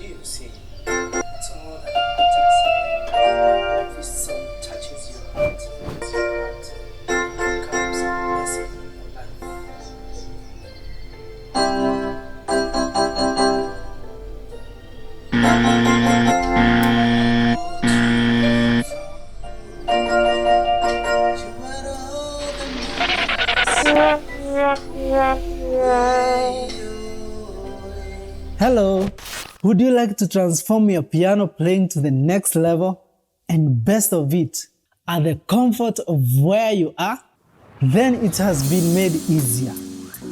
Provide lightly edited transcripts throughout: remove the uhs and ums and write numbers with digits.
you see, it's all that matters. If this song touches your heart, fills your heart, it becomes a blessing in your life. Hello, would you like to transform your piano playing to the next level? And best of it, at the comfort of where you are? Then it has been made easier.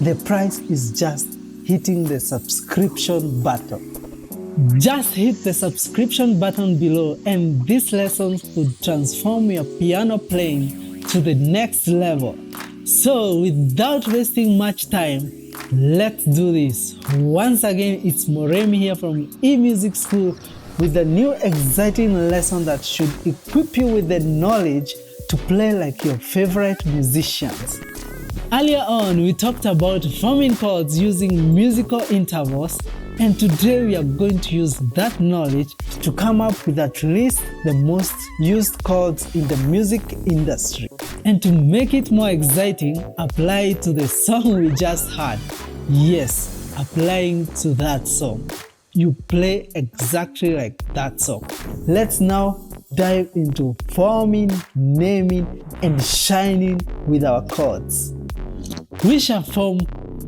The price is just hitting the subscription button. Just hit the subscription button below and these lessons could transform your piano playing to the next level. So without wasting much time, let's do this. Once again, it's Moremi here from eMusic School with a new exciting lesson that should equip you with the knowledge to play like your favorite musicians. Earlier on, we talked about forming chords using musical intervals, and today we are going to use that knowledge to come up with at least the most used chords in the music industry. And to make it more exciting, apply it to the song we just heard. Yes, applying to that song. You play exactly like that song. Let's now dive into forming, naming, and shining with our chords. We shall form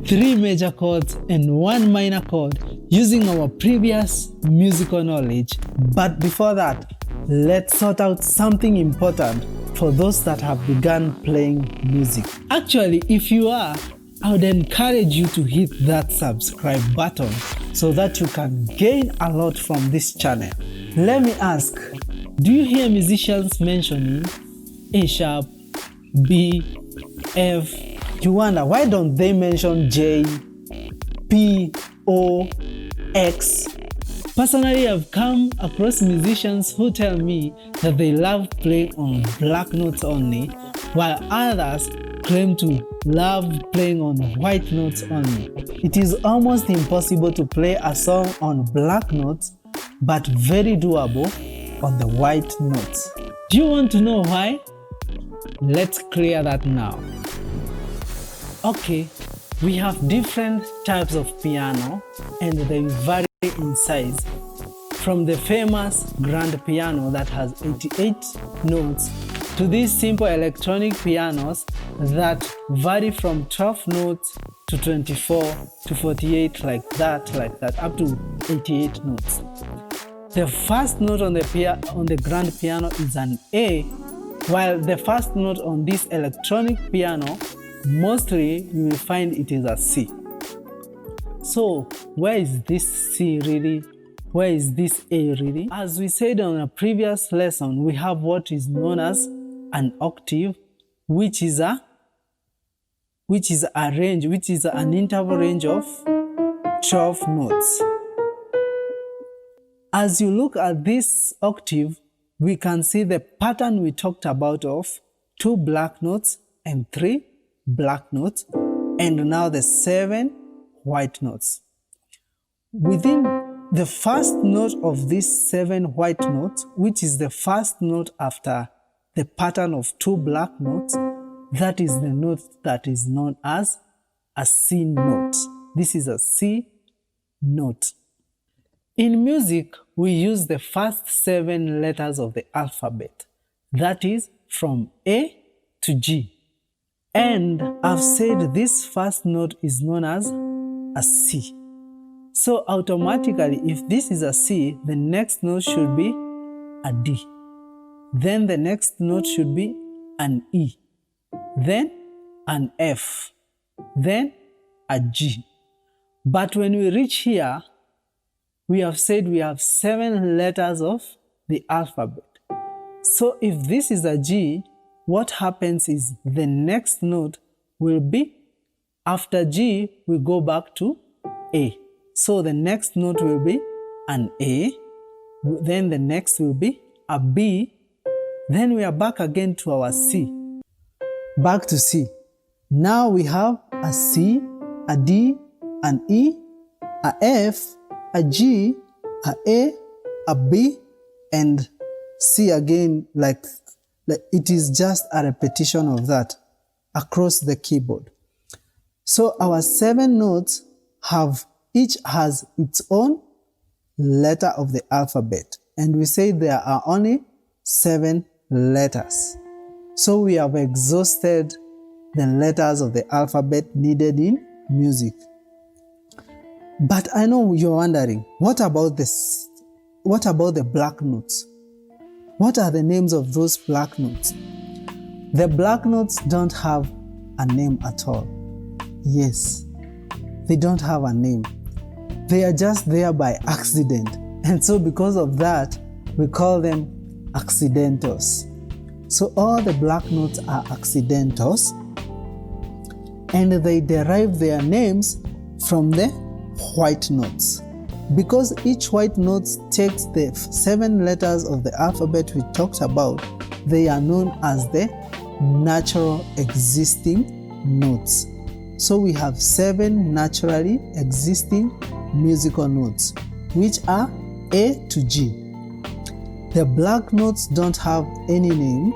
3 major chords and 1 minor chord using our previous musical knowledge. But before that, let's sort out something important for those that have begun playing music. Actually, if you are, I would encourage you to hit that subscribe button so that you can gain a lot from this channel. Let me ask, do you hear musicians mentioning A sharp, B, F? You wonder, why don't they mention J, P, O, X? Personally, I've come across musicians who tell me that they love playing on black notes only, while others claim to love playing on white notes only. It is almost impossible to play a song on black notes, but very doable on the white notes. Do you want to know why? Let's clear that now. Okay, we have different types of piano and they vary in size. From the famous grand piano that has 88 notes to these simple electronic pianos that vary from 12 notes to 24 to 48 like that, up to 88 notes. The first note on the grand piano is an A, while the first note on this electronic piano, mostly you will find it is a C. So where is this C really? Where is this A really? As we said on a previous lesson, we have what is known as an octave, which is an interval range of 12 notes. As you look at this octave, we can see the pattern we talked about of 2 black notes and 3 black notes, and now the 7 white notes. Within the first note of these 7 white notes, which is the first note after the pattern of 2 black notes, that is the note that is known as a C note. This is a C note. In music, we use the first 7 letters of the alphabet, that is from A to G. And I've said this first note is known as a C. So automatically, if this is a C, the next note should be a D. Then the next note should be an E. Then an F. Then a G. But when we reach here, we have said we have 7 letters of the alphabet. So if this is a G, what happens is the next note will be, after G, we go back to A. So the next note will be an A, then the next will be a B, then we are back again to our C. Back to C. Now we have a C, a D, an E, a F, a G, A, a B, and C again, like it is just a repetition of that across the keyboard. So our 7 notes each has its own letter of the alphabet, and we say there are only 7 letters. So we have exhausted the letters of the alphabet needed in music. But I know you're wondering, what about this? What about the black notes? What are the names of those black notes? The black notes don't have a name at all. Yes, they don't have a name. They are just there by accident. And so because of that, we call them accidentals. So all the black notes are accidentals, and they derive their names from the white notes. Because each white note takes the 7 letters of the alphabet we talked about, they are known as the natural existing notes. So we have 7 naturally existing musical notes, which are A to G. The black notes don't have any name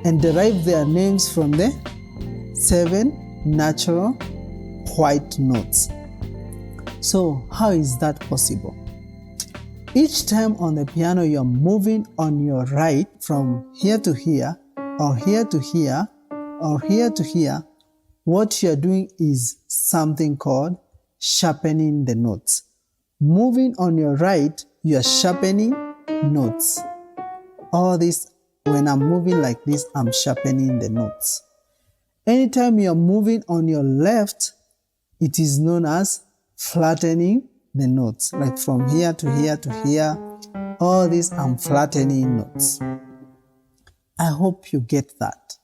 and derive their names from the 7 natural white notes. So how is that possible? Each time on the piano you're moving on your right from here to here, or here to here, or here to here, what you're doing is something called sharpening the notes. Moving on your right, you're sharpening notes. All this, when I'm moving like this, I'm sharpening the notes. Anytime you're moving on your left, it is known as flattening the notes. Like from here to here to here, all this I'm flattening notes. I hope you get that.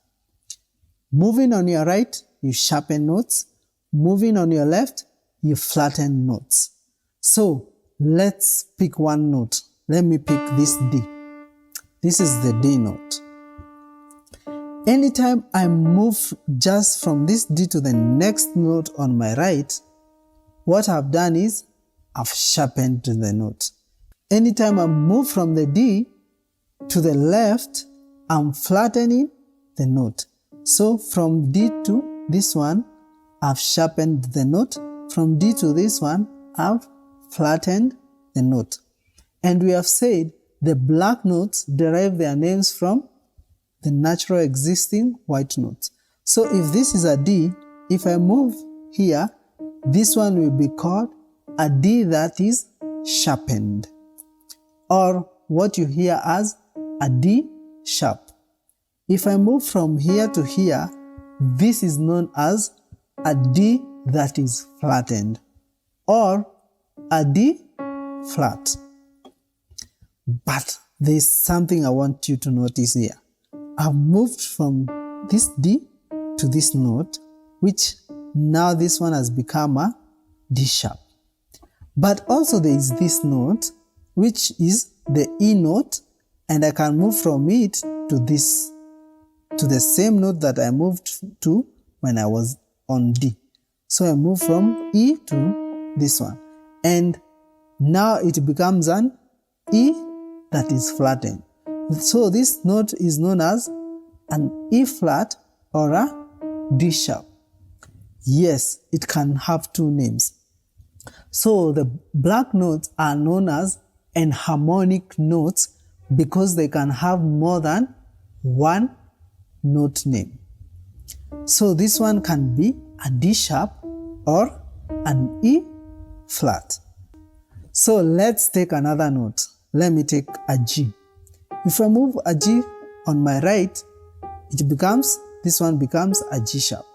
Moving on your right, you sharpen notes. Moving on your left, you flatten notes. So let's pick one note. Let me pick this D. This is the D note. Anytime I move just from this D to the next note on my right, what I've done is I've sharpened the note. Anytime I move from the D to the left, I'm flattening the note. So from D to this one, I've sharpened the note. From D to this one, I've flattened the note. And we have said the black notes derive their names from the natural existing white notes. So if this is a D, if I move here, this one will be called a D that is sharpened, or what you hear as a D sharp. If I move from here to here, this is known as a D that is flattened, or a D flat. But there's something I want you to notice here. I've moved from this D to this note, which now this one has become a D sharp. But also there is this note, which is the E note, and I can move from it to this, to the same note that I moved to when I was on D. So I move from E to this one, and now it becomes an E that is flattened. So this note is known as an E flat or a D sharp. Yes, it can have 2 names. So the black notes are known as enharmonic notes because they can have more than 1 note name. So this one can be a D sharp or an E flat. So let's take another note. Let me take a G. If I move a G on my right, this one becomes a G sharp.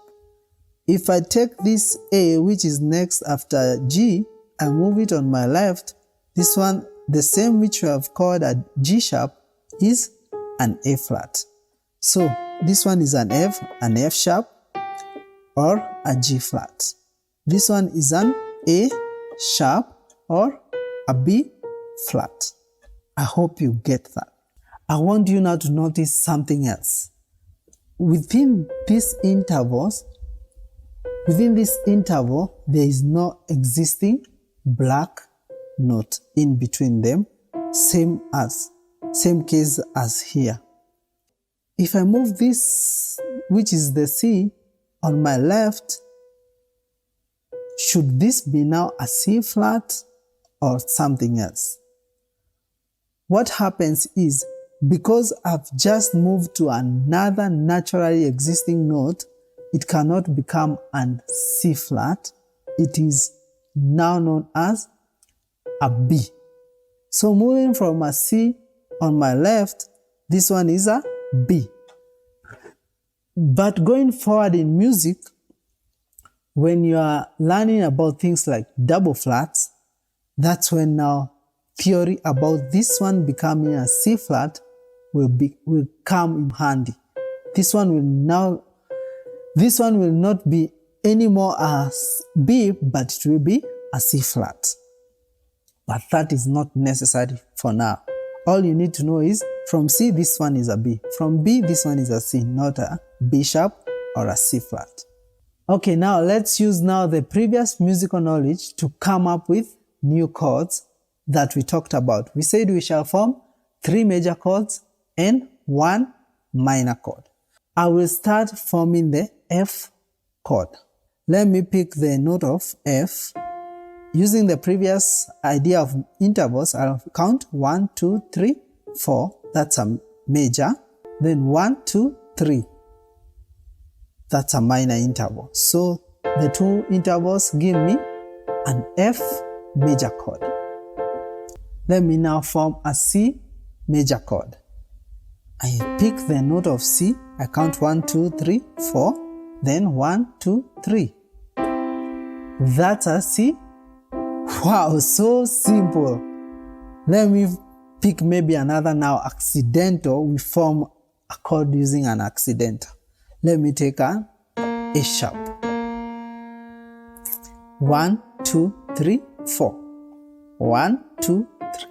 If I take this A, which is next after G, I move it on my left, this one, the same which we have called a G sharp, is an A flat. So this one is an F sharp, or a G flat. This one is an A sharp or a B flat. I hope you get that. I want you now to notice something else. Within this interval, there is no existing black note in between them, same case as here. If I move this, which is the C, on my left, should this be now a C flat or something else? What happens is, because I've just moved to another naturally existing note, it cannot become an C flat. It is now known as a B. So moving from a C on my left, this one is a B. But going forward in music, when you are learning about things like double flats, that's when now theory about this one becoming a C flat will come in handy. This one will not be anymore as B, but it will be a C flat. But that is not necessary for now. All you need to know is from C, this one is a B. From B, this one is a C, not a B sharp or a C flat. Okay, now let's use now the previous musical knowledge to come up with new chords that we talked about. We said we shall form 3 major chords and 1 minor chord. I will start forming the F chord. Let me pick the note of F. Using the previous idea of intervals, I'll count 1, 2, 3, 4. That's a major. Then 1, 2, 3. That's a minor interval. So the 2 intervals give me an F major chord. Let me now form a C major chord. I pick the note of C. I count 1, 2, 3, 4. Then 1, 2, 3. That's a C. Wow, so simple. Let me pick maybe another now accidental. We form a chord using an accidental. Let me take an A sharp. 1, 2, 3, 4. 1, 2, 3.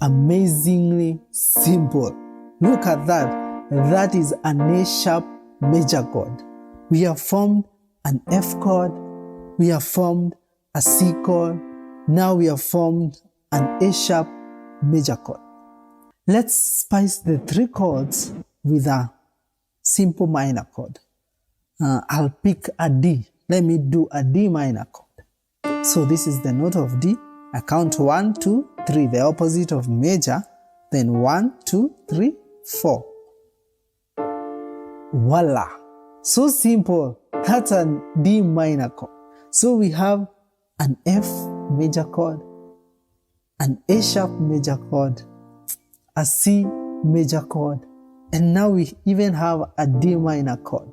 Amazingly simple. Look at that. That is an A sharp major chord. We have formed an F chord. We have formed a C chord. Now we have formed an A sharp major chord. Let's spice the 3 chords with a simple minor chord. I'll pick a D. Let me do a D minor chord. So this is the note of D. I count 1, 2, 3, the opposite of major. Then 1, 2, 3, 4. Voila! So simple. That's a D minor chord. So we have an F major chord, an A sharp major chord, a C major chord, and now we even have a D minor chord.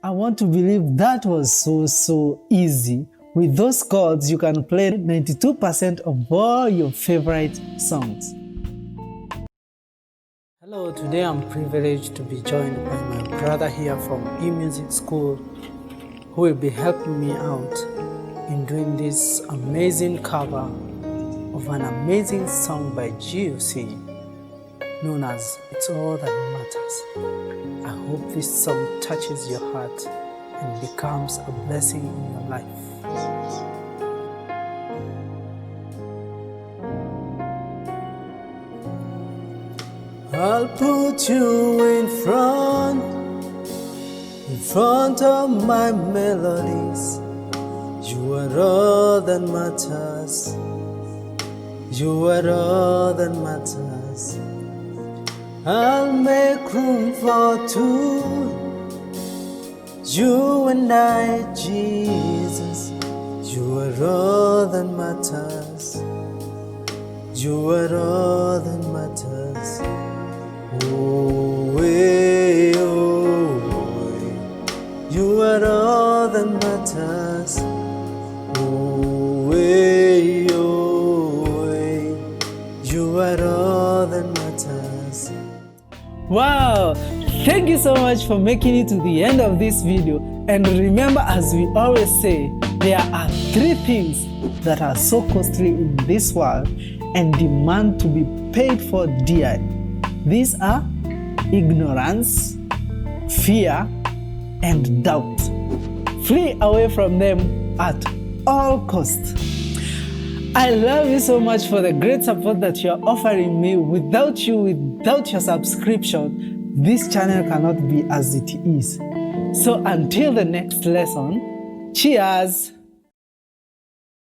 I want to believe that was so easy. With those chords, you can play 92% of all your favorite songs. Hello, today I'm privileged to be joined by my brother here from eMusic School, who will be helping me out in doing this amazing cover of an amazing song by GUC known as It's All That Matters. I hope this song touches your heart and becomes a blessing in your life. I'll put you in front of my melodies. You are all that matters. You are all that matters. I'll make room for 2. You and I, Jesus. You are all that matters. You are all that matters. Oh, way, oh, way. You are all that matters. Oh, way, oh, way. You are all that matters. Wow! Thank you so much for making it to the end of this video. And remember, as we always say, there are 3 things that are so costly in this world and demand to be paid for dearly. These are ignorance, fear, and doubt. Flee away from them at all costs. I love you so much for the great support that you're offering me. Without you, without your subscription, this channel cannot be as it is. So until the next lesson, cheers!